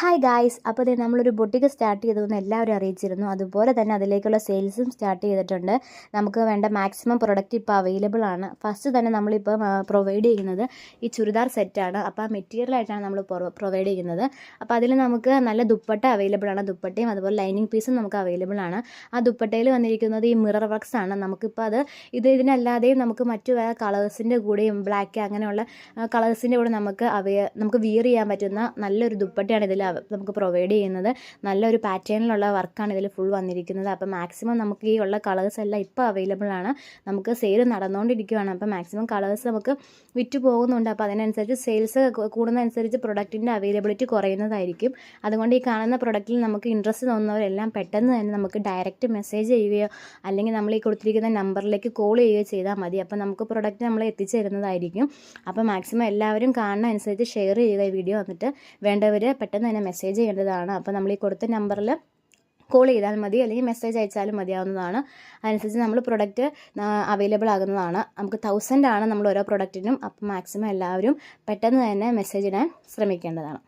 Hi guys, അപ്പോൾ നമ്മളൊരു boutique start ചെയ്തതെന്ന് എല്ലാവരും അറിയിച്ചിരുന്നു. അതുപോലെ തന്നെ അതിലേക്കുള്ള സെയിൽസും സ്റ്റാർട്ട് ചെയ്തിട്ടുണ്ട്. നമുക്ക് വേണ്ട മാക്സിമം പ്രൊഡക്റ്റ് ഇപ്പോൾ അവൈലബിൾ ആണ്. ഫസ്റ്റ് തന്നെ നമ്മളിപ്പോൾ പ്രൊവൈഡ് ചെയ്യുന്നത് ഈ ചുരിദാർ സെറ്റാണ്. അപ്പോൾ ആ മെറ്റീരിയലായിട്ടാണ് നമ്മൾ പ്രൊവൈഡ് ചെയ്യുന്നത്. അപ്പോൾ അതിൽ നമുക്ക് നല്ല ദുപ്പട്ട അവൈലബിൾ ആണ്. ദുപ്പട്ടയും അതുപോലെ ലൈനിങ് പീസും നമുക്ക് അവൈലബിൾ ആണ്. ആ ദുപ്പട്ടയിൽ വന്നിരിക്കുന്നത് ഈ മിറർ വർക്ക്സ് ആണ്. നമുക്കിപ്പോൾ ഇതിനല്ലാതെയും നമുക്ക് മറ്റു വേറെ കളേഴ്സിൻ്റെ കൂടെയും ബ്ലാക്ക് അങ്ങനെയുള്ള കളേഴ്സിൻ്റെ കൂടെ നമുക്ക് വിയർ ചെയ്യാൻ പറ്റുന്ന നല്ലൊരു ദുപ്പട്ടയാണ് ഇതിൽ നമുക്ക് പ്രൊവൈഡ് ചെയ്യുന്നത്. നല്ലൊരു പാറ്റേണിലുള്ള വർക്കാണ് ഇതിൽ ഫുൾ വന്നിരിക്കുന്നത്. അപ്പോൾ മാക്സിമം നമുക്ക് ഈ ഉള്ള കളേഴ്സ് എല്ലാം ഇപ്പോൾ അവൈലബിൾ ആണ്. നമുക്ക് സെയിൽ നടന്നുകൊണ്ടിരിക്കുകയാണ്. അപ്പോൾ മാക്സിമം കളേഴ്സ് നമുക്ക് വിറ്റ് പോകുന്നുണ്ട്. അപ്പോൾ അതിനനുസരിച്ച് സെയിൽസ് കൂടുന്നതനുസരിച്ച് പ്രൊഡക്റ്റിൻ്റെ അവൈലബിലിറ്റി കുറയുന്നതായിരിക്കും. അതുകൊണ്ട് ഈ കാണുന്ന പ്രൊഡക്റ്റിൽ നമുക്ക് ഇൻട്രസ്റ്റ് തോന്നുന്നവരെല്ലാം പെട്ടെന്ന് തന്നെ നമുക്ക് ഡയറക്റ്റ് മെസ്സേജ് ചെയ്യുകയോ അല്ലെങ്കിൽ നമ്മൾ ഈ കൊടുത്തിരിക്കുന്ന നമ്പറിലേക്ക് കോൾ ചെയ്യുകയോ ചെയ്താൽ മതി. അപ്പോൾ നമുക്ക് പ്രൊഡക്റ്റ് നമ്മളെ എത്തിച്ചു തരുന്നതായിരിക്കും. അപ്പോൾ മാക്സിമം എല്ലാവരും കാണുന്ന അനുസരിച്ച് ഷെയർ ചെയ്യുക ഈ വീഡിയോ. വന്നിട്ട് വേണ്ടവർ പെട്ടെന്ന് തന്നെ മെസ്സേജ് ചെയ്യേണ്ടതാണ്. അപ്പോൾ നമ്മൾ ഈ കൊടുത്ത നമ്പറിൽ കോൾ ചെയ്താൽ മതി, അല്ലെങ്കിൽ മെസ്സേജ് അയച്ചാലും മതിയാവുന്നതാണ്. അതനുസരിച്ച് നമ്മൾ പ്രൊഡക്റ്റ് അവൈലബിൾ ആകുന്നതാണ്. നമുക്ക് 1000 ആണ് നമ്മൾ ഓരോ പ്രൊഡക്റ്റിനും. അപ്പോൾ മാക്സിമം എല്ലാവരും പെട്ടെന്ന് തന്നെ മെസ്സേജ് ഇടാൻ ശ്രമിക്കേണ്ടതാണ്.